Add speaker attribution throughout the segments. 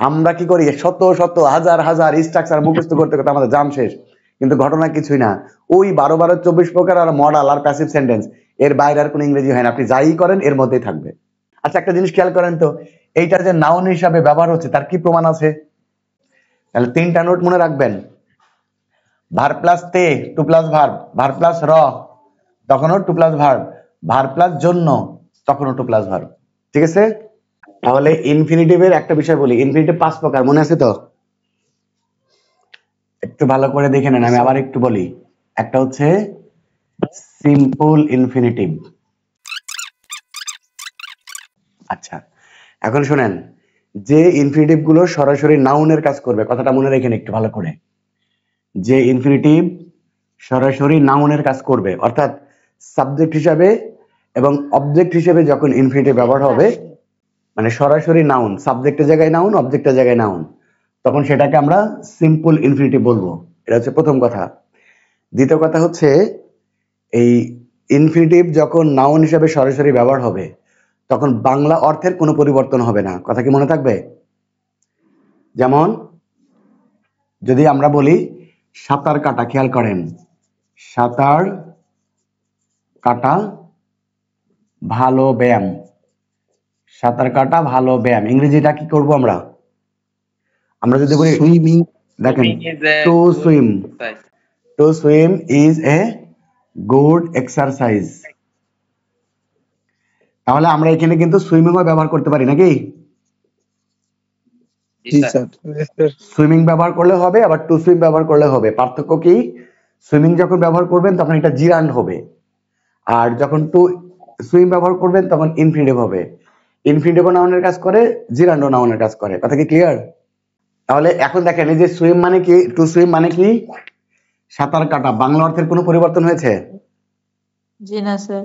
Speaker 1: আমরা কি করি, শত শত হাজার হাজার স্ট্রাকচার মুখস্থ করতে করতে আমাদের জাম শেষ, কিন্তু ঘটনা কিছুই না। ওই 12 প্রকার আর মডাল আর প্যাসিভ সেন্টেন্স, এর বাইরে আর কোনো ইংরেজি হয় না। আপনি যাই করেন এর মধ্যেই থাকবে। আচ্ছা, একটা জিনিস খেয়াল করেন তো, এইটার যে নাউন হিসাবে ব্যবহার হচ্ছে তার কি প্রমাণ আছে? তাহলে 3টা নোট মনে রাখবেন। ভার প্লাস তে, to plus verb, verb plus র, তখনও to plus verb, verb plus জন্য, তখনও টু প্লাস ভার্ব। ঠিক আছে? তাহলে ইনফিনিটিভের একটা বিষয় বলি, ইনফিনিটিভ 5 প্রকার, মনে আছে তো? একটু ভালো করে দেখে নেন, আমি আবার একটু বলি। একটা হচ্ছে সিম্পল ইনফিনিটিভ। আচ্ছা, এখন শুনেন, যে ইনফিনিটিভ গুলো সরাসরি নাউনের কাজ করবে, কথাটা মনে রেখেন একটু ভালো করে। যে ইনফিনিটিভ সরাসরি নাউনের কাজ করবে, অর্থাৎ সাবজেক্ট হিসাবে এবং অবজেক্ট হিসেবে যখন ইনফিনিটিভ ব্যবহার হবে, মানে সরাসরি নাউন, সাবজেক্টের জায়গায় নাউন, অবজেক্টের জায়গায় নাউন, তখন সেটাকে আমরা সিম্পল ইনফিনিটিভ বলবো। এটা হচ্ছে প্রথম কথা। দ্বিতীয় কথা হচ্ছে, এই ইনফিনিটিভ যখন নাউন হিসেবে সরাসরি ব্যবহার হবে তখন বাংলা অর্থের কোনো পরিবর্তন হবে না। কথা কি মনে থাকবে? যেমন যদি আমরা বলি সাঁতার কাটা, খেয়াল করেন, সাঁতার কাটা ভালো ব্যায়াম, সাঁতার কাটা ভালো ব্যায়াম, ইংরেজিটা কি করব আমরা? আমরা যদি বলি সুইমিং, দেখেন, to swim, to swim is a good exercise. তাহলে আমরা এখানে কিন্তু সুইমিংও ব্যবহার করতে পারি নাকি? সুইমিং ব্যবহার করলে হবে, আবার টু সুইম ব্যবহার করলে হবে। পার্থক্য কি? সুইমিং যখন ব্যবহার করবেন তখন এটা জিরান্ড হবে, আর যখন টু সুইম ব্যবহার করবেন তখন ইনফিনিটিভ হবে। ইনফিনিটিভ নাউনের কাজ করে, জিরান্ড নাউনের কাজ করে। কথা কি ক্লিয়ার? তাহলে এখন দেখেন, এই যে সুইম মানে কি, টু সুইম মানে কি, সাঁতার কাটা, বাংলা অর্থের কোনো পরিবর্তন হয়েছে?
Speaker 2: জি না স্যার।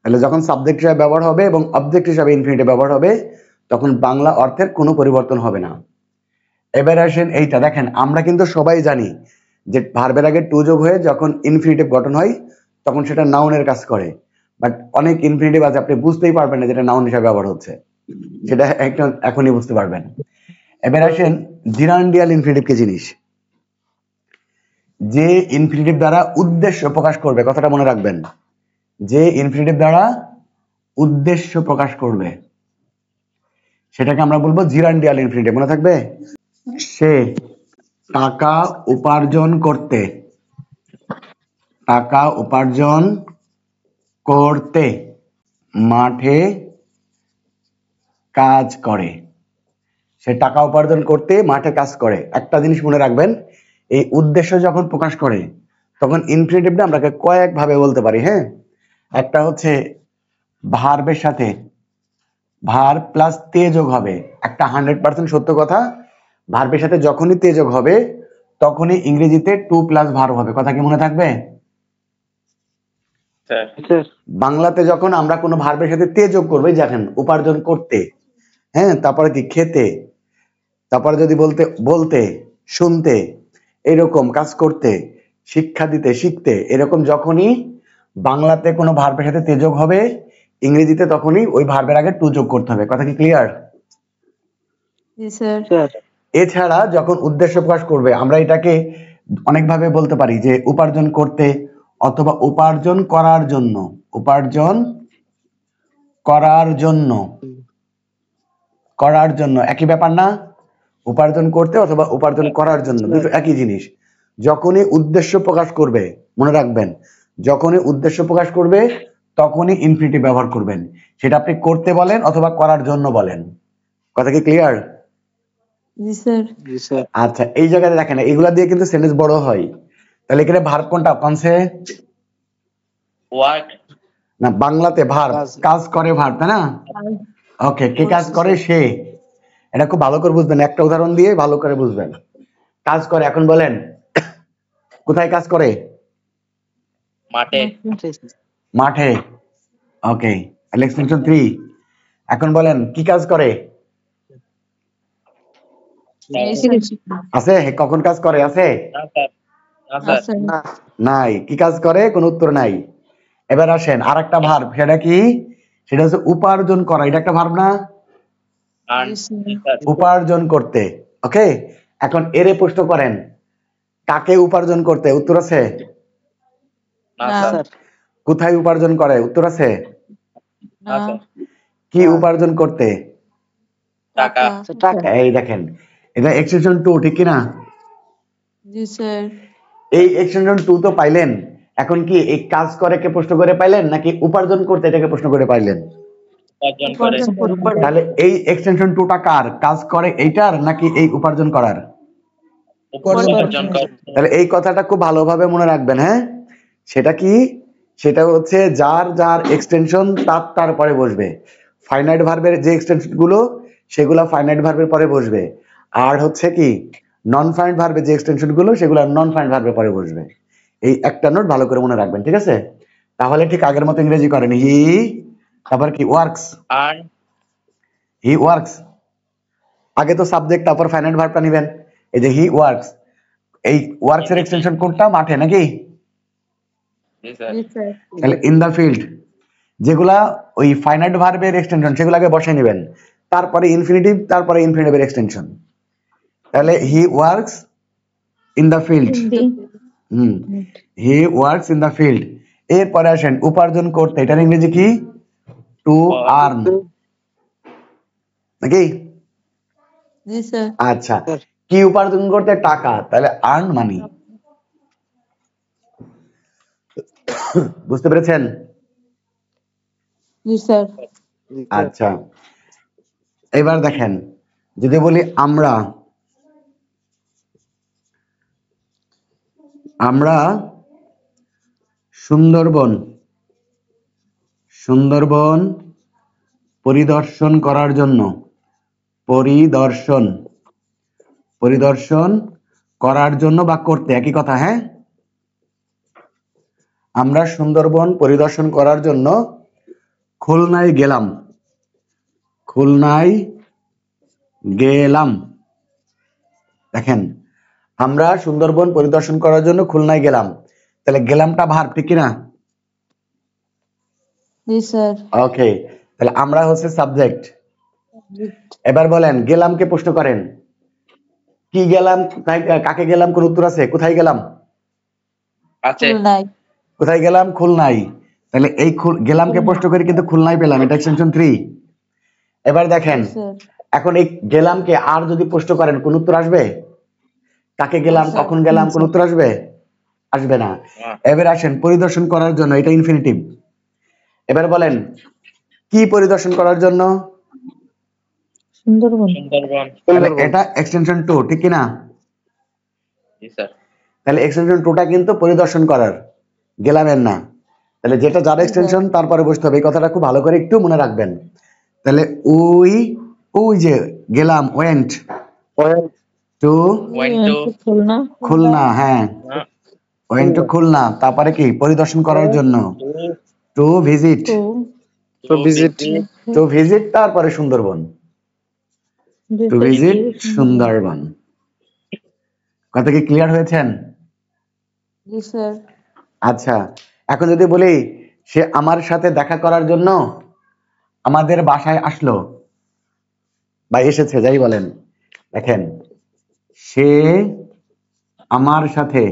Speaker 1: তাহলে যখন সাবজেক্ট হিসাবে ব্যবহার হবে এবং অবজেক্ট হিসাবে ইনফিনিটিভ ব্যবহার হবে তখন বাংলা অর্থের কোনো পরিবর্তন হবে না। এবার আসেন এইটা দেখেন, আমরা কিন্তু সবাই জানি যে ভার্বের আগে টু যোগ হয়ে যখন ইনফিনিটিভ গঠন হয় তখন সেটা নাউনের কাজ করে, বাট অনেক ইনফিনিটিভ আছে আপনি বুঝতেই পারবেন না যেটা নাউন হিসাবে ব্যবহার হচ্ছে, সেটা এখনই বুঝতে পারবেন। এবার আসেন জিরান্ডিয়াল ইনফিনিটিভ কি জিনিস? যে ইনফিনিটিভ দ্বারা উদ্দেশ্য প্রকাশ করবে, কথাটা মনে রাখবেন, যে ইনফিনিটিভ দ্বারা উদ্দেশ্য প্রকাশ করবে সেটাকে আমরা বলবো জিরান্ডিয়াল ইনফিনিটিভ। মনে থাকবে? সে টাকা উপার্জন করতে, টাকা উপার্জন করতে মাঠে কাজ করে, সে টাকা উপার্জন করতে মাঠে কাজ করে। একটা জিনিস মনে রাখবেন, এই উদ্দেশ্য যখন প্রকাশ করে তখন ইনফিনিটিভটা আমরা কয়েক ভাবে বলতে পারি। হ্যাঁ, একটা হচ্ছে ভার্বের সাথে ভার প্লাস তে যোগ হবে, একটা 100% সত্য কথা, ভার্বের সাথে যখনই তে যোগ হবে তখনই ইংরেজিতে টু প্লাস ভার্ব হবে। কথা কি মনে থাকবে? বাংলাতে যখন আমরা কোনো ভার্বের সাথে তে যোগ করবো, দেখেন উপার্জন করতে, হ্যাঁ, তারপরে কি খেতে, তারপরে যদি বলতে বলতে, শুনতে, এরকম কাজ করতে, শিক্ষা দিতে, শিখতে, এরকম যখনই বাংলাতে কোনো ভার্বের সাথে তে যোগ হবে ইংরেজিতে তখনই ওই ভার্বের আগে টু যোগ করতে হবে। কথা কি ক্লিয়ার?
Speaker 2: জি স্যার।
Speaker 1: এছাড়া যখন উদ্দেশ্য প্রকাশ করবে আমরা এটাকে অনেকভাবে বলতে পারি, যে উপার্জন করতে অথবা উপার্জন করার জন্য, উপার্জন করার জন্য, করার জন্য একই ব্যাপার না? উপার্জন করতে অথবা উপার্জন করার জন্য দুটো একই জিনিস। যখনই উদ্দেশ্য প্রকাশ করবে, মনে রাখবেন, যখনই উদ্দেশ্য প্রকাশ করবে তখনই ইনফিনিটিভ ব্যবহার করবেন, সেটা আপনি করতে বলেন অথবা করার জন্য বলেন। কথা কি ক্লিয়ার?
Speaker 2: জি স্যার।
Speaker 1: আচ্ছা, এই জায়গায় দেখেন এগুলা দিয়ে কিন্তু সেন্টেন্স বড় হয়। তাহলে এখানে ভার্ব কোনটা? কনসে
Speaker 3: ওয়ার্ক
Speaker 1: না, বাংলাতে ভার্ব, কাজ করে ভার্ব, তাই না? ওকে, কে কাজ করে? সে। এটা খুব ভালো করে বুঝবেন, একটা উদাহরণ দিয়ে ভালো করে বুঝবেন। কাজ করে, এখন বলেন কোথায় কাজ করে?
Speaker 3: মাঠে।
Speaker 1: মাঠে। ওকে, এক্সটেনশন 3। এখন বলেন কি কাজ করে? আছে? কখন কাজ করে? আছে? নাই। কি কাজ করে? কোন উত্তর নাই। এবার আসেন আরেকটা ভার্ব, সেটা কি? সেটা হচ্ছে উপার্জন করা। এটা একটা ভার্ব না?
Speaker 3: আর্ন
Speaker 2: জি স্যার
Speaker 3: জি স্যার
Speaker 1: উপার্জন করতে। ওকে, এখন এরে প্রশ্ন করেন কাকে উপার্জন করতে, উত্তর আছে।
Speaker 3: না
Speaker 2: না
Speaker 3: স্যার
Speaker 1: কোথায় উপার্জন করে, উত্তর আছে।
Speaker 3: না
Speaker 2: না
Speaker 3: স্যার
Speaker 1: কি উপার্জন করতে,
Speaker 3: টাকা
Speaker 2: টাকা
Speaker 1: এই দেখেন এটা এক্সটেনশন 2 ঠিক কি না।
Speaker 2: জি স্যার
Speaker 1: এই এক্সটেনশন 2 তো পাইলেন, এখন কি এই কাজ করে কে প্রশ্ন করে পাইলেন নাকি উপার্জন করতে এটাকে প্রশ্ন করে পাইলেন।
Speaker 3: উপার্জন করে
Speaker 2: উপার্জন করতে
Speaker 1: তাহলে এই এক্সটেনশন 2টা কার, কাজ করে এইটার নাকি এই উপার্জন করার।
Speaker 3: উপার্জন করে
Speaker 1: তাহলে এই কথাটা খুব ভালোভাবে মনে রাখবেন, হ্যাঁ। সেটা কি, সেটা হচ্ছে যার যার এক্সটেনশন তার তারপরে বসবে। ফাইনাইট ভার্বের যে এক্সটেনশন গুলো সেগুলা ফাইনাইট ভার্বের পরে বসবে, আর হচ্ছে কি নন ফাইনাইট ভার্বের যে এক্সটেনশন গুলো সেগুলো নন ফাইনাইট ভার্বের পরে বসবে। এই একটা নোট ভালো করে মনে রাখবেন, ঠিক আছে। তাহলে ঠিক আগের মতো ইংরেজি করেন, হি তারপর কি ওয়ার্কস,
Speaker 3: আর্ন
Speaker 1: হি ওয়ার্কস। আগে তো সাবজেক্ট তারপর ফাইনাইট ভার্বটা নেবেন। এই যে হি ওয়ার্কস, এই ওয়ার্কস এর এক্সটেনশন কোনটা, মাঠে নাকি।
Speaker 3: জি স্যার
Speaker 2: জি স্যার
Speaker 1: তাহলে ইন দা ফিল্ড, যেগুলা ওই ফাইনাইট ভার্বের এক্সটেনশন সেগুলো আগে বসাই নেবেন, তারপরে ইনফিনিটিভ, তারপরে ইনফিনিটিভের এক্সটেনশন। তাহলে he works in the field, he works in the field. এরপরে আসেন উপার্জন করতে, এটার ইংরেজি কি, টু আর্ন নাকি।
Speaker 2: জি স্যার
Speaker 1: আচ্ছা, কি উপার্জন করতে, টাকা, তাহলে আর্ন মানি। বুঝতে পেরেছেন।
Speaker 2: জি স্যার
Speaker 1: আচ্ছা, এবার দেখেন যদি বলি আমরা, আমরা সুন্দরবন, সুন্দরবন পরিদর্শন করার জন্য, পরিদর্শন, পরিদর্শন করার জন্য বা করতে একই কথা, হ্যাঁ। আমরা সুন্দরবন পরিদর্শন করার জন্য খুলনায় গেলাম, খুলনায় গেলাম। দেখেন আমরা সুন্দরবন পরিদর্শন করার জন্য খুলনায় গেলাম, তাহলে গেলামটা ভার্ব ঠিক কিনা।
Speaker 2: জি স্যার
Speaker 1: ওকে, তাহলে আমরা হচ্ছে সাবজেক্ট। এবার বলেন গেলামকে প্রশ্ন করেন কি গেলাম, কোথায়, কাকে গেলাম, কোন উত্তর আছে, কোথায় গেলাম,
Speaker 3: আছে
Speaker 2: খুলনায়
Speaker 1: কোথায় গেলাম, খুলনায়। তাহলে এই গেলামকে প্রশ্ন করে কিন্তু খুলনায় পেলাম, এটা এক্সটেনশন 3। এবার দেখেন
Speaker 2: জি স্যার
Speaker 1: এখন এই গেলামকে আর যদি প্রশ্ন করেন কোন উত্তর আসবে, কাকে গেলাম,
Speaker 2: স্যার।
Speaker 1: কখন গেলাম, কোন উত্তর আসবে, আসবে না। এবার আসেন পরিদর্শন করার জন্য, এটা ইনফিনিটিভ। এবার বলেন কি পরিদর্শন করার জন্য,
Speaker 2: সুন্দরবন
Speaker 3: সুন্দরবন
Speaker 1: তাহলে এটা এক্সটেনশন 2 ঠিক কিনা।
Speaker 3: জি স্যার
Speaker 1: তাহলে এক্সটেনশন 2টা কিন্তু পরিদর্শন করার, গেলামের না। তাহলে যেটা যার এক্সটেনশন তারপরে বসতে হবে, এই কথাটা খুব ভালো করে একটু মনে রাখবেন। তাহলে ওই, ওই যে গেলাম, went to
Speaker 3: went to
Speaker 2: Khulna
Speaker 1: Khulna, হ্যাঁ ওয়েন্ট টু খুলনা, তারপরে কি পরিদর্শন করার জন্য, to visit,
Speaker 3: to visit
Speaker 1: to visit, তারপরে সুন্দরবন, টু ভিজিট সুন্দরবন। কথা কি ক্লিয়ার হয়েছেন।
Speaker 2: জি স্যার
Speaker 1: আচ্ছা, এখন যদি বলি সে আমার সাথে দেখা করার জন্য আমাদের বাসায় আসলো বা এসেছে, যাই বলেন। দেখেন সে আমার সাথে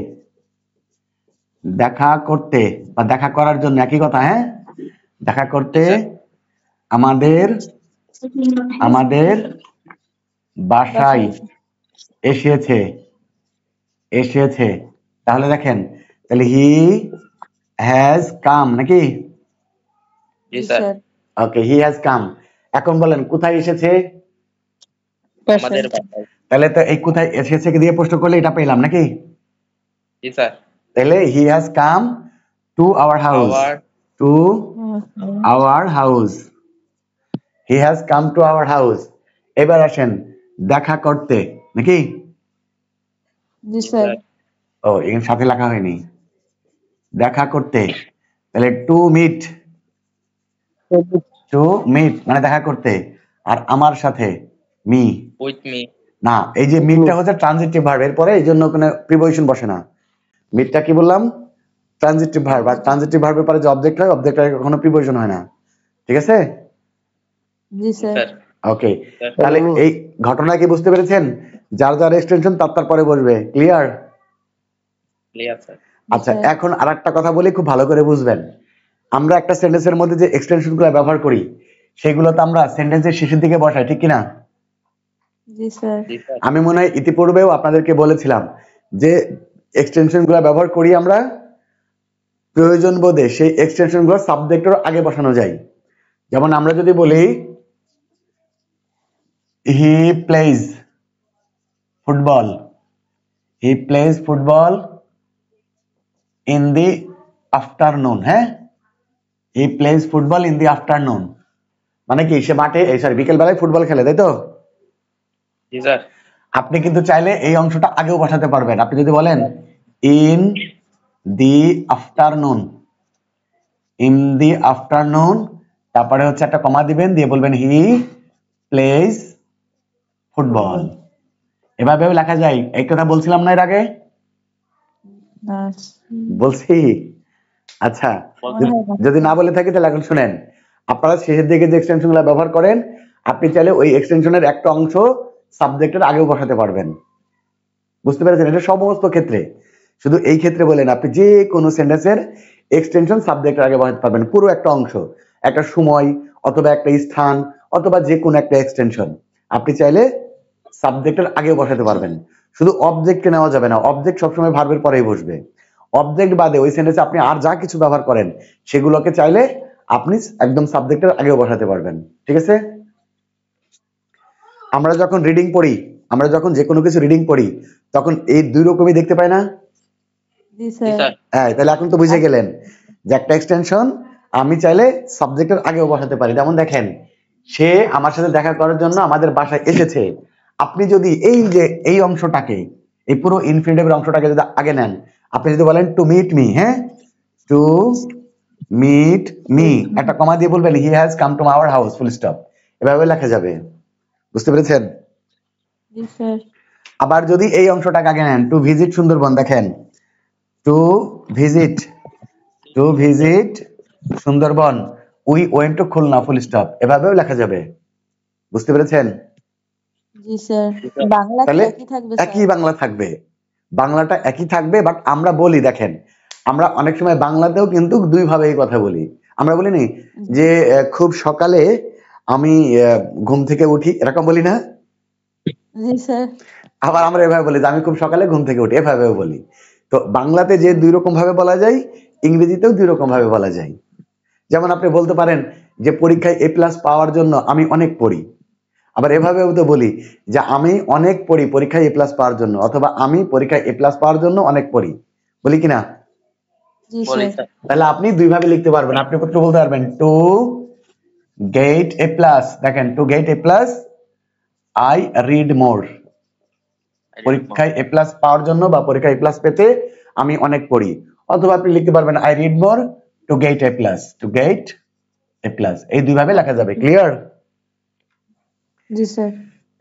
Speaker 1: দেখা করতে বা দেখা করার জন্য একই কথা, হ্যাঁ। দেখা করতে আমাদের, আমাদের বাসায় এসেছে, এসেছে। তাহলে দেখেন তাহলে হি হ্যাজ কাম নাকি।
Speaker 3: জি sir
Speaker 1: okay, he has come. এখন বলেন কোথায় এসেছে,
Speaker 3: আমাদের বাসায়
Speaker 1: তাহলে তো এই কোথায় এসেছে দিয়ে প্রশ্ন করলে এটা পেলাম নাকি।
Speaker 3: জি স্যার
Speaker 1: তাহলে he has come to our house,
Speaker 3: our
Speaker 1: to our house, he has come to our house. এবার আসেন দেখা করতে নাকি।
Speaker 2: জি স্যার
Speaker 1: ও এখানে সাথে লেখা হয়নি, দেখা করতে। তাহলে টু মিট, টু মিট মানে দেখা করতে, আর আমার সাথে মি,
Speaker 3: উইথ মি
Speaker 1: না এই যে মিটটা হচ্ছে ট্রানজিটিভ ভার্ব, এর পরে এই জন্য কোনো প্রিপোজিশন বসে না। মিটটা কি বললাম, ট্রানজিটিভ ভার্ব, আর ট্রানজিটিভ ভার্বের পরে যে অবজেক্ট হয়, অবজেক্টের কখনো প্রিপোজিশন হয় না, ঠিক আছে।
Speaker 2: জি স্যার
Speaker 3: স্যার
Speaker 1: ওকে,
Speaker 3: স্যার
Speaker 1: তাহলে এই ঘটনা কি বুঝতে পেরেছেন? যার যার এক্সটেনশন তার পরে বসবে। ক্লিয়ার?
Speaker 3: ক্লিয়ার স্যার
Speaker 1: আচ্ছা,
Speaker 2: স্যার
Speaker 1: এখন আরেকটা কথা বলি, খুব ভালো করে বুঝবেন। আমরা একটা সেন্টেন্সের মধ্যে যে এক্সটেনশন গুলো ব্যবহার করি সেগুলো তো আমরা সেন্টেন্সের শেষের দিকে বসাই, ঠিক কিনা?
Speaker 2: জি স্যার
Speaker 3: জি স্যার
Speaker 1: আমি মনে হয় ইতিপূর্বেও আপনাদেরকে বলেছিলাম যে এক্সটেনশন গুলো ব্যবহার করি আমরা প্রয়োজন বোধে সেই এক্সটেনশন গুলো সাবজেক্টের আগে বসানো যায়। যেমন আমরা যদি বলি he plays football, he plays football in the afternoon, হ্যাঁ, he plays football in the afternoon, মানে কি সে মাঠে সরি বিকেল বেলায় ফুটবল খেলে, তাই তো?
Speaker 3: জি স্যার
Speaker 1: আপনি কিন্তু চাইলে এই অংশটা আগেও বসাতে পারবেন। আপনি যদি বলেন in the afternoon, in the afternoon, তারপরে হচ্ছে একটা কমা দিবেন, দিয়ে বলবেন হি প্লেজ ফুটবল। এভাবেও লেখা যায়। এই কথা বলছিলাম না এর আগে?
Speaker 2: না
Speaker 1: বলছি? আচ্ছা,
Speaker 2: মনে হয় না।
Speaker 1: যদি না বলে থাকি তাহলে এখন শুনেন। আপনারা শেষের দিকে যে এক্সটেনশন গুলো ব্যবহার করেন, আপনি চাইলে ওই এক্সটেনশনের একটা অংশ সাবজেক্টের আগেও বসাতে পারবেন। বুঝতে পেরেছেন? এটা সমস্ত ক্ষেত্রে, শুধু এই ক্ষেত্রে বলেন, আপনি যে কোনো সেন্টেন্সের এক্সটেনশন সাবজেক্টের আগে বসাতে পারবেন, পুরো একটা অংশ, একটা সময়, অথবা একটা স্থান, অথবা যে কোনো একটা এক্সটেনশন আপনি চাইলে সাবজেক্টের আগে বসাতে পারবেন। শুধু অবজেক্টকে নেওয়া যাবে না, অবজেক্ট সবসময় ভার্বের পরেই বসবে। অবজেক্ট বাদে ওই সেন্টেন্সে আপনি আর যা কিছু ব্যবহার করেন সেগুলোকে চাইলে আপনি একদম সাবজেক্টের আগেও বসাতে পারবেন। ঠিক আছে? আমরা যখন রিডিং পড়ি, আমরা যখন যে কোনো কিছু রিডিং পড়ি, তখন এই দুই রকমই দেখতে পাই না?
Speaker 2: জি
Speaker 3: জি
Speaker 2: স্যার
Speaker 3: স্যার
Speaker 1: হ্যাঁ, তাহলে এখন তো বুঝে গেলেন যে একটা এক্সটেনশন আমি চাইলে সাবজেক্টের আগেও বসাতে পারি। যেমন দেখেন, সে আমার সাথে দেখা করার জন্য আমাদের বাসায় এসেছে। আপনি যদি এই যে এই অংশটাকে, এই পুরো ইনফিনিটিভের অংশটাকে যদি আগে নেন, আপনি যদি বলেন টু মিট মি, হ্যাঁ, টু মিট মি, একটা কমা দিয়ে বলবেন he has come to our house, full stop. এভাবে লেখা যাবে। বুঝতে পেরেছেন?
Speaker 2: জি স্যার
Speaker 1: আবার যদি এই অংশটাকে আগে নেন, টু ভিজিট সুন্দরবন, দেখেন to visit, to visit Sundarban, we went to Khulna, full stop. এভাবেও লেখা যাবে। বুঝতে পেরেছেন?
Speaker 2: জি স্যার
Speaker 3: জি স্যার
Speaker 2: বাংলা কি
Speaker 1: তাহলে
Speaker 2: একই থাকবে
Speaker 1: একই
Speaker 2: স্যার
Speaker 1: বাংলা থাকবে, বাংলাটা একই থাকবে, বাট আমরা বলি দেখেন, আমরা অনেক সময় বাংলাতেও কিন্তু দুই ভাবে এই কথা বলি। আমরা বলি নি যে খুব সকালে আমি ঘুম থেকে উঠি, এরকম বলি না?
Speaker 2: জি স্যার
Speaker 1: আবার আমরা এভাবে বলি যে আমি খুব সকালে ঘুম থেকে উঠি, এভাবেও বলি। তো বাংলাতে যে দুই রকম ভাবে বলা যায়, ইংরেজিতেও দুই রকম ভাবে বলা যায়। যেমন আপনি বলতে পারেন যে পরীক্ষায় এ প্লাস পাওয়ার জন্য আমি অনেক পড়ি। আবার এভাবেও তো বলি যে আমি অনেক পড়ি পরীক্ষায় এ প্লাস পাওয়ার জন্য, অথবা আমি পরীক্ষায় এ প্লাস পাওয়ার জন্য অনেক পড়ি, বলি কিনা?
Speaker 2: জি
Speaker 3: বলি
Speaker 2: স্যার
Speaker 3: স্যার
Speaker 1: তাহলে আপনি দুই ভাবে লিখতে পারবেন। আপনি কত বলতে পারবেন টু গেট এ প্লাস, দেখেন to get A plus I read more, পরীক্ষায় এ প্লাস পাওয়ার জন্য বা পরীক্ষায় এ প্লাস পেতে আমি অনেক পড়ি। অথবা আপনি লিখতে পারবেন I read more to get A plus, to get A plus. এই দুই ভাবে লেখা যাবে। ক্লিয়ার?
Speaker 2: জি স্যার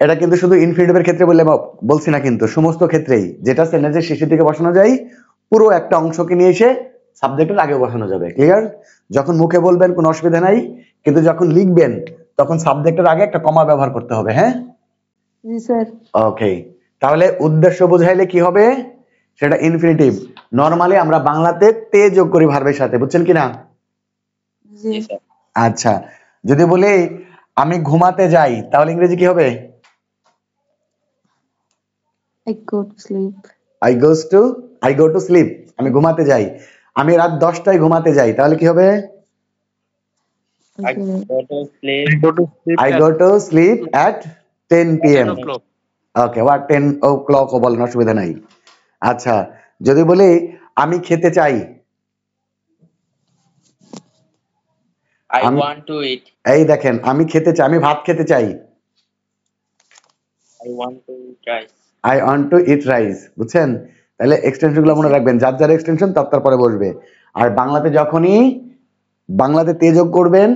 Speaker 1: এটা কিন্তু শুধু ইনফিনিটিভের ক্ষেত্রে বললে বলছি না, কিন্তু সমস্ত ক্ষেত্রেই, যেটা সেন্টেন্সের শেষের দিকে বসানো যায়, পুরো একটা অংশকে নিয়ে এসে সাবজেক্টের আগে বসানো যাবে। ক্লিয়ার? যখন মুখে বলবেন কোনো অসুবিধা নাই, কিন্তু যখন লিখবেন তখন সাবজেক্টের আগে একটা কমা ব্যবহার করতে হবে। হ্যাঁ,
Speaker 2: জি স্যার
Speaker 1: ওকে। তাহলে উদ্দেশ্য বোঝাইলে কি হবে? সেটা ইনফিনিটিভ। নরমালি আমরা বাংলাতে তে যোগ করি ভার্বের সাথে, বুঝছেন কিনা?
Speaker 2: জি
Speaker 3: জি স্যার
Speaker 1: আচ্ছা, যদি বলি আমি ঘুমাতে যাই, তাহলে ইংরেজি কি হবে?
Speaker 2: I go to sleep
Speaker 1: I go to slip, আমি ঘুমাতে যাই। আমি রাত 10টায় ঘুমাতে যাই, তাহলে কি হবে?
Speaker 3: I
Speaker 2: Okay.
Speaker 3: go to sleep
Speaker 4: Go to sleep
Speaker 1: I
Speaker 4: at
Speaker 1: go to sleep at 10
Speaker 4: 10
Speaker 1: PM।
Speaker 4: o'clock.
Speaker 1: Okay, what 10 o'clock ও বলেন, অসুবিধা নাই। আচ্ছা, যদি বলি আমি খেতে চাই,
Speaker 3: I
Speaker 1: আমি
Speaker 3: want to eat
Speaker 1: এই দেখেন আমি খেতে চাই, আমি ভাত খেতে চাই,
Speaker 3: I want to eat rice
Speaker 1: I want to eat rice. বুঝছেন? তাহলে এক্সটেনশন গুলো মনে রাখবেন, যার যার এক্সটেনশন তার পরে বসবে। আর বাংলাতে যখনই বাংলাতে তে যোগ করবেন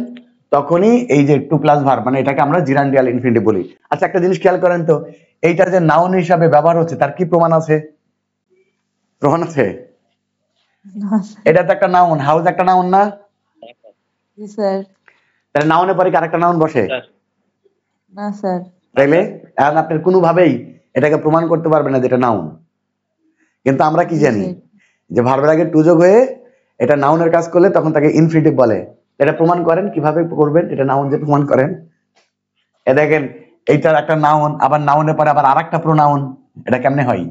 Speaker 1: তখনই এই যে টু প্লাস ভার্ব, মানে এটাকে আমরা জিরান্ডিয়াল ইনফিনিটিভ বলি। আচ্ছা, একটা জিনিস খেয়াল করেন তো, এইটা যে নাউন হিসাবে ব্যবহার হচ্ছে তার কি প্রমাণ আছে? প্রমাণ আছে?
Speaker 2: না
Speaker 1: এটা তো একটা নাউন, হাউস একটা নাউন না?
Speaker 2: জি স্যার
Speaker 1: তাহলে নাউনের পরে কি আরেকটা নাউন বসে?
Speaker 3: স্যার
Speaker 2: না স্যার।
Speaker 1: তাইলে এখন আপনি কোনোভাবেই এটাকে প্রমাণ করতে পারবেন না যে এটা নাউন। কিন্তু আমরা কি
Speaker 2: জি
Speaker 1: জানি
Speaker 2: স্যার।
Speaker 1: যে ভার্বের আগে টু যোগ হয়ে এটা নাউনের কাজ করলে তখন তাকে ইনফিনিটিভ বলে। এটা প্রমাণ করেন, কিভাবে করবেন এটা নাউন যে প্রমাণ করেন। এ দেখেন এইটার একটা নাউন, আবার নাউনের পরে আবার আরেকটা প্রোনাউন, এটা কেমনে হয়?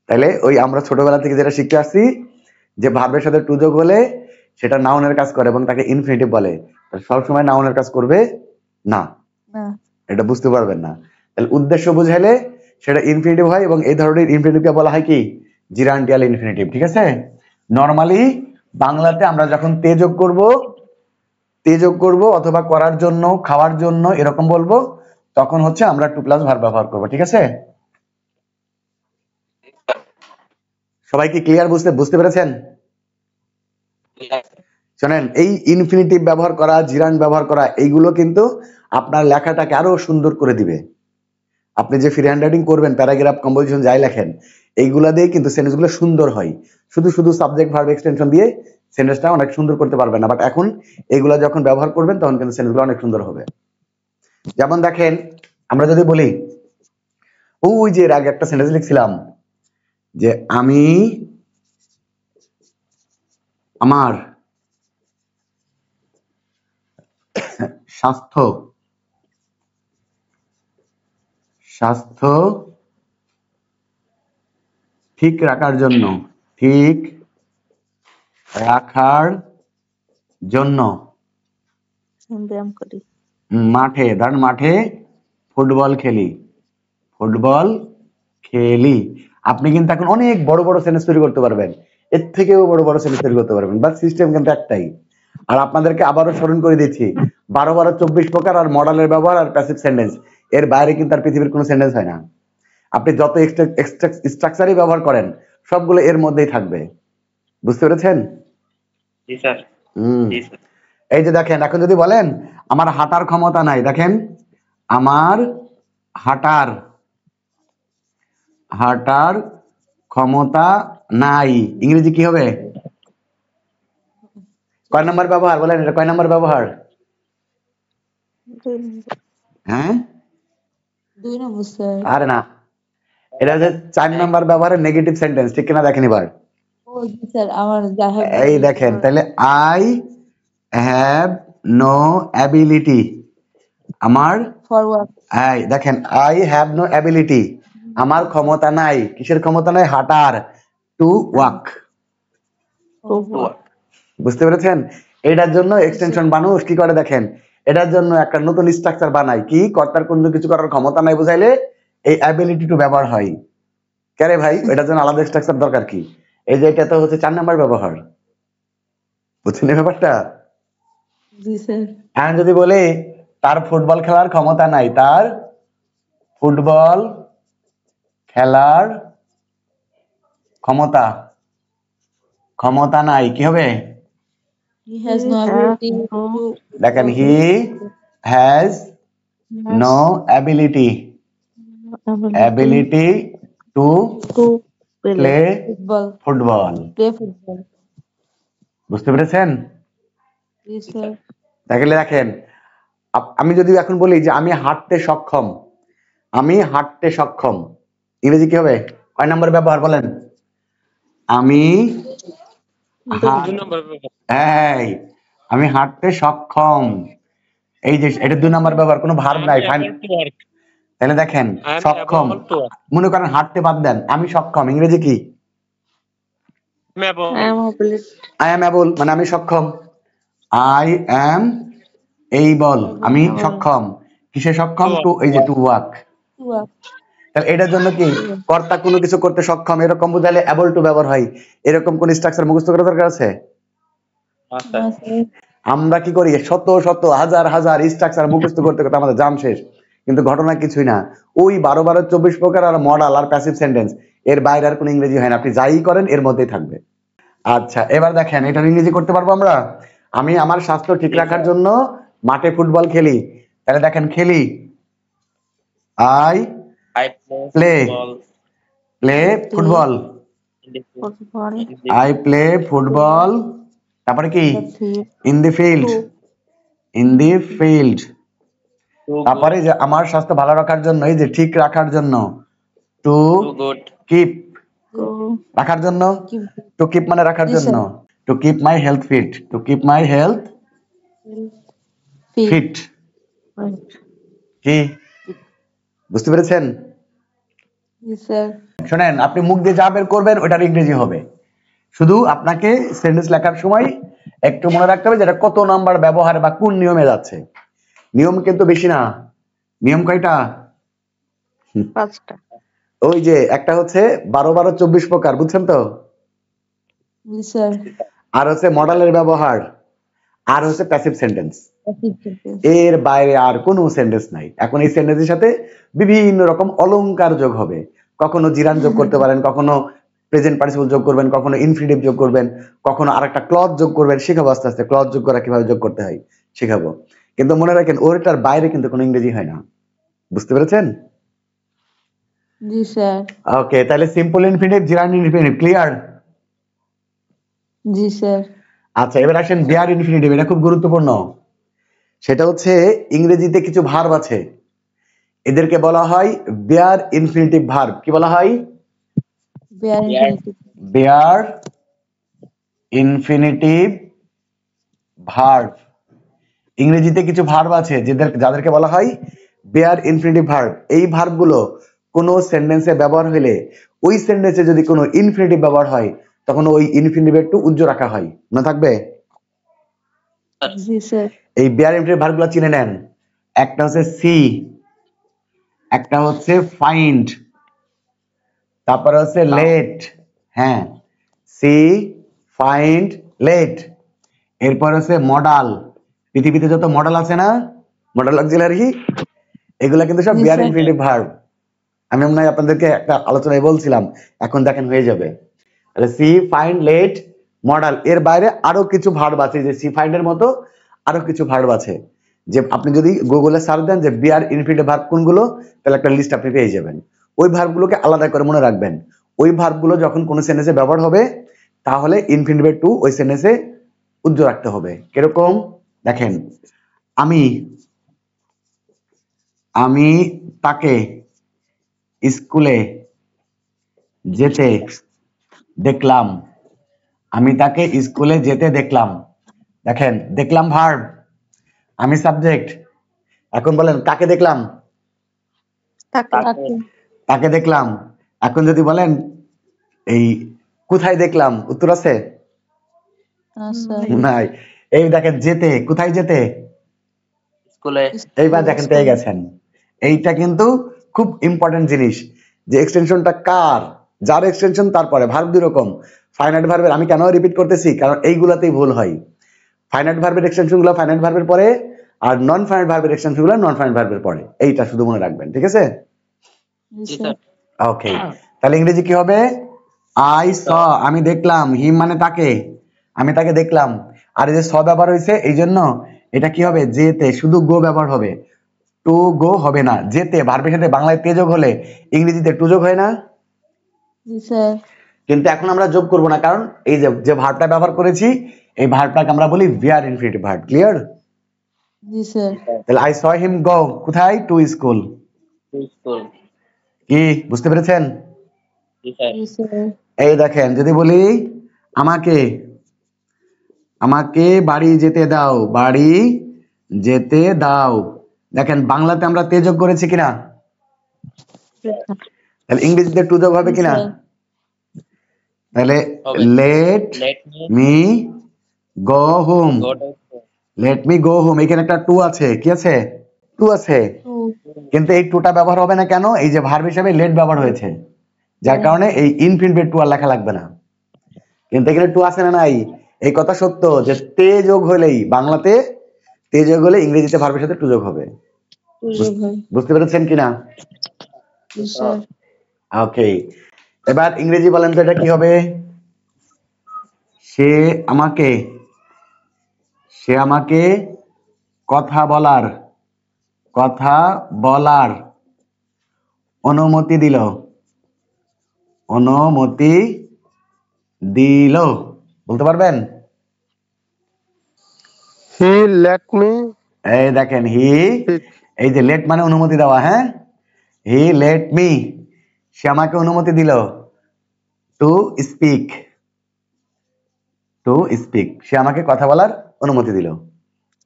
Speaker 1: তাইলে ওই আমরা ছোটবেলা থেকে যেটা শিখতে আসছি যে ভার্বের সাথে টু যোগ হলে সেটা নাউনের কাজ করে এবং তাকে ইনফিনিটিভ বলে। সবসময় নাউনের কাজ করবে না,
Speaker 2: না।
Speaker 1: এটা বুঝতে পারবেন না। তাহলে উদ্দেশ্য বুঝাইলে সেটা ইনফিনিটিভ হয় এবং এই ধরনের ইনফিনিটিভকে বলা হয় কি জিরান্ডিয়াল ইনফিনিটিভ। ঠিক আছে। নরমালি বাংলাতে আমরা যখন তে যোগ করব অথবা করার জন্য, খাওয়ার জন্য এরকম বলবো, তখন হচ্ছে আমরা টু প্লাস ভার্ব ব্যবহার করব। ঠিক আছে। সবাই কি ক্লিয়ার? বুঝতে পেরেছেন? শোনেন, এই ইনফিনিটিভ ব্যবহার করা, জিরান্ড ব্যবহার করা, এইগুলো কিন্তু আপনার লেখাটাকে আরো সুন্দর করে দিবে। আপনি যে ফ্রি হ্যান্ডরাইটিং করবেন, প্যারাগ্রাফ, কম্পোজিশন যাই লেখেন, এইগুলা দিয়ে কিন্তু সেন্টেন্সগুলো সুন্দর হয়। শুধু সাবজেক্ট ভার্ব এক্সটেনশন দিয়ে সেন্টেন্সটা অনেক সুন্দর করতে পারবেন না, বাট এখন এইগুলা যখন ব্যবহার করবেন তখন কিন্তু সেন্টেন্সগুলো অনেক সুন্দর হবে। যেমন দেখেন, আমরা যদি বলি, ওই যে এর আগে একটা সেন্টেন্স লিখছিলাম যে আমি আমার স্বাস্থ্য ঠিক রাখার জন্য
Speaker 2: ব্যায়াম করি।
Speaker 1: মাঠে ফুটবল খেলি। আপনি কিন্তু এখন অনেক বড় বড় সেন্টেন্স তৈরি করতে পারবেন, এর থেকেও বড় বড় সেন্টেন্স তৈরি করতে পারবেন, বাট সিস্টেম কিন্তু একটাই। আর আপনাদেরকে আবারও স্মরণ করে দিচ্ছি, 12-12-24 প্রকার আর মডেলের ব্যবহার আর প্যাসিভ সেন্টেন্স, এর বাইরে কিন্তু আর পৃথিবীর কোনো সেন্টেন্স হয় না। আপনি যত স্ট্রাকচারই ব্যবহার করেন সবগুলো এর মধ্যেই থাকবে। বুঝতে পেরেছেন?
Speaker 3: জি স্যার। জি স্যার।
Speaker 1: এই যে দেখেন, এখন যদি বলেন আমার হাঁটার ক্ষমতা নাই, দেখেন আমার হাঁটার ক্ষমতা নাই, ইংরেজি কি হবে? কয় নাম্বার ব্যবহার বলেন? এটা কয় নাম্বার ব্যবহার?
Speaker 2: 2 নম্বর।
Speaker 1: হ্যাঁ,
Speaker 2: 2 নম্বর স্যার।
Speaker 1: আরে না, এটা হচ্ছে 4 নাম্বার ব্যবহারের নেগেটিভ সেন্টেন্স। ঠিক কিনা দেখেন এবার।
Speaker 2: ও জি স্যার, আমার যাই
Speaker 1: এই দেখেন, তাহলে আই হ্যাভ নো অ্যাবিলিটি, আমার
Speaker 2: ফরওয়ার্ড।
Speaker 1: এই দেখেন, আই হ্যাভ নো অ্যাবিলিটি, আমার ক্ষমতা নাই। কিসের ক্ষমতা নাই? হাঁটার, টু ওয়াক। বুঝতে পেরেছেন? এটার জন্য এক্সটেনশন মানুষ কি করে দেখেন, এটার জন্য একটা নতুন স্ট্রাকচার বানায়, কি কর্তার কোনো কিছু করার ক্ষমতা নাই বুঝাইলে এই অ্যাবিলিটি টু ব্যবহার হয়। কেরে ভাই, এটার জন্য আলাদা স্ট্রাকচার দরকার কি? এই যে এটা তো হচ্ছে 4 নাম্বার ব্যবহার। বুঝছেন এই ব্যাপারটা?
Speaker 2: জি স্যার।
Speaker 1: এখন যদি বলে তার ফুটবল খেলার ক্ষমতা নাই, তার ফুটবল খেলার ক্ষমতা নাই, কি হবে?
Speaker 2: He has no ability to
Speaker 1: দেখেন, he has no ability to play football. বুঝতে পেরেছেন?
Speaker 2: জি স্যার।
Speaker 1: দেখেন, আমি যদি এখন বলি যে আমি হাঁটতে সক্ষম, ইংরেজি কি হবে? কয় নাম্বার ব্যবহার বলেন? আমি হাঁটতে সক্ষম, এই যে এটা 2 নাম্বার ব্যবহার, কোনো ভার্ব নাই। তাহলে দেখেন, সক্ষম, মনে করেন হাঁটতে বাদ দেন, আমি সক্ষম, ইংরেজি কি? আই এম এবল, মানে আমি সক্ষম। আই এম এইবল, আমি সক্ষম। কিসে সক্ষম? টু, এই যে টু ওয়াক। তাহলে এটার জন্য কি কর্তা কোনো কিছু করতে সক্ষম, এরকম বুঝাইলে এবল টু ব্যবহার হয়। এরকম কোন স্ট্রাকচার মুখস্থ করার দরকার আছে? আমরা কি করি, শত হাজার স্ট্রাকচার মুখস্থ করতে করতে আমাদের জাম শেষ, কিন্তু ঘটনা কিছুই না। ওই 12-12-24 প্রকার আর মডাল আর প্যাসিভ সেন্টেন্স, এর বাইরে আর কোনো ইংরেজি হয় না। আপনি যাই করেন এর মধ্যেই থাকবে। আচ্ছা, এবার দেখেন, এটা ইংরেজি করতে পারবো আমরা। আমি আমার স্বাস্থ্য ঠিক রাখার জন্য মাঠে ফুটবল খেলি। তাহলে দেখেন, খেলি, I play football, I play football, তারপরে কি? ইন দি ফিল্ড,
Speaker 3: Too
Speaker 1: তারপরে
Speaker 3: good.
Speaker 1: যে আমার স্বাস্থ্য ভালো রাখার জন্য, এই যে ঠিক রাখার জন্য, to
Speaker 3: Too good.
Speaker 1: Keep
Speaker 2: Go.
Speaker 1: রাখার জন্য,
Speaker 2: Keep.
Speaker 1: টু কিপ মানে রাখার
Speaker 2: জি
Speaker 1: জন্য,
Speaker 2: sir.
Speaker 1: To keep my health fit, to keep my health
Speaker 2: Feet.
Speaker 1: Fit.
Speaker 2: Right.
Speaker 1: কি বুঝতে পেরেছেন?
Speaker 2: জি স্যার।
Speaker 1: শোনেন, আপনি মুখ দিয়ে যা বের করবেন ওটার ইংরেজি হবে। শুধু আপনাকে সেন্টেন্স লেখার সময় একটু মনে রাখতে হবে যেটা কত নাম্বার ব্যবহার বা কোন নিয়মে যাচ্ছে। নিয়ম কিন্তু বেশি না। নিয়ম কয়টা?
Speaker 2: 5টা।
Speaker 1: ওই যে একটা হচ্ছে 12-12-24 প্রকার, বুঝছেন তো?
Speaker 2: জি স্যার।
Speaker 1: আর হচ্ছে মডেলের ব্যবহার, আর হচ্ছে প্যাসিভ সেন্টেন্স।
Speaker 2: Passive sentence.
Speaker 1: এর বাইরে আর কোনো সেন্টেন্স নাই। এখন এই সেন্টেন্সের সাথে বিভিন্ন রকম অলংকার যোগ হবে। কখনো জিরান যোগ করতে পারেন, কখনো প্রেজেন্ট পার্টিসিপল যোগ করবেন, কখনো ইনফিনিটিভ যোগ করবেন, কখনো আরেকটা ক্লজ যোগ করবেন। শেখাবো আস্তে আস্তে ক্লজ যোগ করা কিভাবে যোগ করতে হয় শেখাবো। কিন্তু মনে রাখেন ওইটার বাইরে কিন্তু কোনো ইংরেজি হয় না। বুঝতে পেরেছেন?
Speaker 2: জি স্যার।
Speaker 1: ওকে, তাহলে সিম্পল ইনফিনিটিভ, জিরান ইনফিনিটিভ ক্লিয়ার?
Speaker 2: জি স্যার।
Speaker 1: আচ্ছা, এবার আসেন বেয়ার ইনফিনিটিভ। এটা খুব গুরুত্বপূর্ণ। সেটা হচ্ছে ইংরেজিতে কিছু ভার্ব আছে, এদেরকে বলা হয় বেয়ার ইনফিনিটিভ ভার্ব। কি বলা হয়?
Speaker 2: Bare infinitive.
Speaker 1: Bare infinitive verb. ইংরেজিতে কিছু ভার্ব আছে যাদেরকে বলা হয় বেয়ার ইনফিনিটিভ ভার্ব। এই ভার্বগুলো কোনো সেন্টেন্সে ব্যবহার হলে ওই সেন্টেন্সে যদি কোনো ইনফিনিটিভ ব্যবহার হয় তখন ওই ইনফিনিটিভ একটু উজ্জ্ব রাখা হয়। না থাকবে?
Speaker 2: জি স্যার।
Speaker 1: এই বেয়ার ইনফিনিটিভ ভার্বগুলো চিনে নেন। একটা হচ্ছে সি, একটা হচ্ছে ফাইন্ড, তারপরে হচ্ছে লেট। হ্যাঁ, সি, ফাইন্ড, লেট। এরপর হচ্ছে মডাল। পৃথিবীতে যত মডেল আছে না, মডেল অক্সিলারি, এগুলা কিন্তু সব
Speaker 2: জি
Speaker 1: বেয়ার
Speaker 2: স্যার।
Speaker 1: Infinitive verb. আমি মনে হয় আপনাদেরকে একটা আলোচনায় বলছিলাম, এখন দেখেন হয়ে যাবে। তাহলে সি, ফাইন্ড, লেট, মডেল। এর বাইরে আরো কিছু ভার্ব আছে, যে সি ফাইন্ড এর মতো আরো কিছু ভার্ব আছে, যে আপনি যদি গুগলে সার্চ দেন যে বিয়ার ইনফিনিটিভ ভার্ব কোনগুলো, তাহলে একটা লিস্ট আপনি পেয়ে যাবেন। ওই ভার্বগুলোকে আলাদা করে মনে রাখবেন। ওই ভার্বগুলো যখন কোনো সেন্টেন্সে ব্যবহার হবে তাহলে ইনফিনিটিভ টু ওই সেন্টেন্সে উজ্জ্ব রাখতে হবে। কিরকম দেখেন, আমি আমি তাকে স্কুলে যেতে দেখলাম। আমি তাকে স্কুলে যেতে দেখলাম। দেখেন, দেখলাম ভার্ব, আমি সাবজেক্ট। এখন বলেন কাকে দেখলাম?
Speaker 2: তাকে।
Speaker 1: তাকে দেখলাম। এখন যদি বলেন এই কোথায় দেখলাম, উত্তর আছে?
Speaker 2: স্যার।
Speaker 1: নাই। এই দেখেন যেতে, কোথায় যেতে?
Speaker 3: School-এ।
Speaker 1: এইবার দেখেন পেয়ে গেছেন। এইটা কিন্তু খুব ইম্পর্টেন্ট জিনিস, যে এক্সটেনশনটা কার, যার এক্সটেনশন তারপরে ভার্ব দুই রকম। ফাইনাইট ভার্বের আমি কেন রিপিট করতেছি, কারণ এইগুলাতেই ভুল হয়। ফাইনাইট ভার্বের এক্সটেনশন গুলো ফাইনাইট ভার্বের পরে, আর নন ফাইনাইট ভার্বের এক্সটেনশন গুলো নন ফাইনাইট ভার্বের পরে। এইটা শুধু মনে রাখবেন, ঠিক আছে?
Speaker 2: জি স্যার।
Speaker 1: ওকে, তাহলে ইংরেজি কি হবে? আই স, আমি দেখলাম। হিম মানে তাকে, আমি তাকে দেখলাম। আর এই যে স ব্যবহার হয়েছে এই জন্য এটা কি হবে? যেতে, শুধু গো ব্যবহার হবে, টু গো হবে না। যেতে ভার্বের সাথে বাংলায় তে যোগ হলে ইংরেজিতে টু যোগ হয় না?
Speaker 2: জি স্যার।
Speaker 1: কিন্তু এখন আমরা যোগ করব না, কারণ এই যে ভার্বটা ব্যবহার করেছি এই ভার্বটাকে আমরা বলি বেয়ার ইনফিনিটিভ ভার্ব। ক্লিয়ার?
Speaker 2: জি স্যার।
Speaker 1: তাহলে আই স হিম গো, কোথায়? To school.
Speaker 3: School.
Speaker 1: কি বুঝতে পেরেছেন?
Speaker 2: জি স্যার।
Speaker 1: এই দেখেন, যদি বলি আমাকে আমাকে বাড়ি যেতে দাও, বাড়ি যেতে দাও। দেখেন বাংলাতে আমরা তে যোগ করেছি কিনা, তাহলে ইংরেজিতে টু যোগ হবে
Speaker 2: জি
Speaker 1: কিনা?
Speaker 2: স্যার।
Speaker 1: তাহলে
Speaker 3: হবে।
Speaker 1: Let
Speaker 3: Let me
Speaker 1: me go home,
Speaker 3: go to school.
Speaker 1: Let me go home. এখানে একটা টু আছে, কি আছে? টু আছে।
Speaker 2: টু।
Speaker 1: কিন্তু এই টুটা ব্যবহার হবে না কেন? এই যে ভার্ব হিসেবে লেট ব্যবহার হয়েছে, যার কারণে এই ইনফিনিটিভ টু আর লেখা লাগবে না। কিন্তু এখানে টু আছে না নাই? এই কথা সত্য যে তে যোগ হলেই বাংলাতে তে যোগ হলে ইংরেজিতে ভার্বের সাথে টু যোগ হবে। বুঝতে পেরেছেন কিনা?
Speaker 2: জি স্যার।
Speaker 1: ওকে, এবার ইংরেজি বলেন তো এটা কি হবে? সে আমাকে সে আমাকে কথা বলার অনুমতি দিল, অনুমতি দিল। বলতে পারবেন?
Speaker 4: He let me
Speaker 1: এই দেখেন হি,
Speaker 4: speak.
Speaker 1: এই যে লেট মানে অনুমতি দেওয়া, হ্যাঁ, হি লেট মি, সে আমাকে অনুমতি দিল, টু স্পিক, টু স্পিক, সে আমাকে কথা বলার অনুমতি দিল।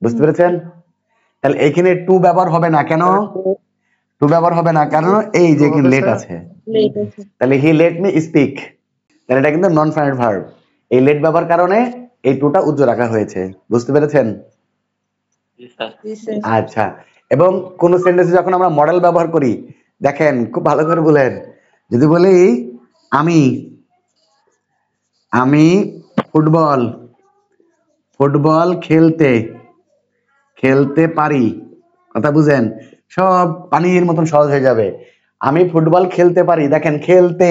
Speaker 1: বুঝতে পেরেছেন? তাহলে এখানে টু ব্যবহার হবে না, কেন টু ব্যবহার হবে না? কারণ এই যে এখানে লেট আছে,
Speaker 2: লেট আছে।
Speaker 1: তাহলে হি লেট মি স্পিক, তাহলে এটা কিন্তু নন ফাইনাইট ভার্ব। এই লেট ব্যবহার কারণে এই টুটা উজ্জ্ব রাখা হয়েছে। বুঝতে পেরেছেন?
Speaker 3: জি স্যার।
Speaker 2: জি স্যার।
Speaker 1: আচ্ছা, এবং কোন সেন্টেন্সে যখন আমরা মডেল ব্যবহার করি, দেখেন খুব ভালো করে বলেন, যদি বলি আমি আমি ফুটবল ফুটবল খেলতে খেলতে পারি, কথা বুঝেন, সব পানির মতন সহজ হয়ে যাবে। আমি ফুটবল খেলতে পারি, দেখেন খেলতে,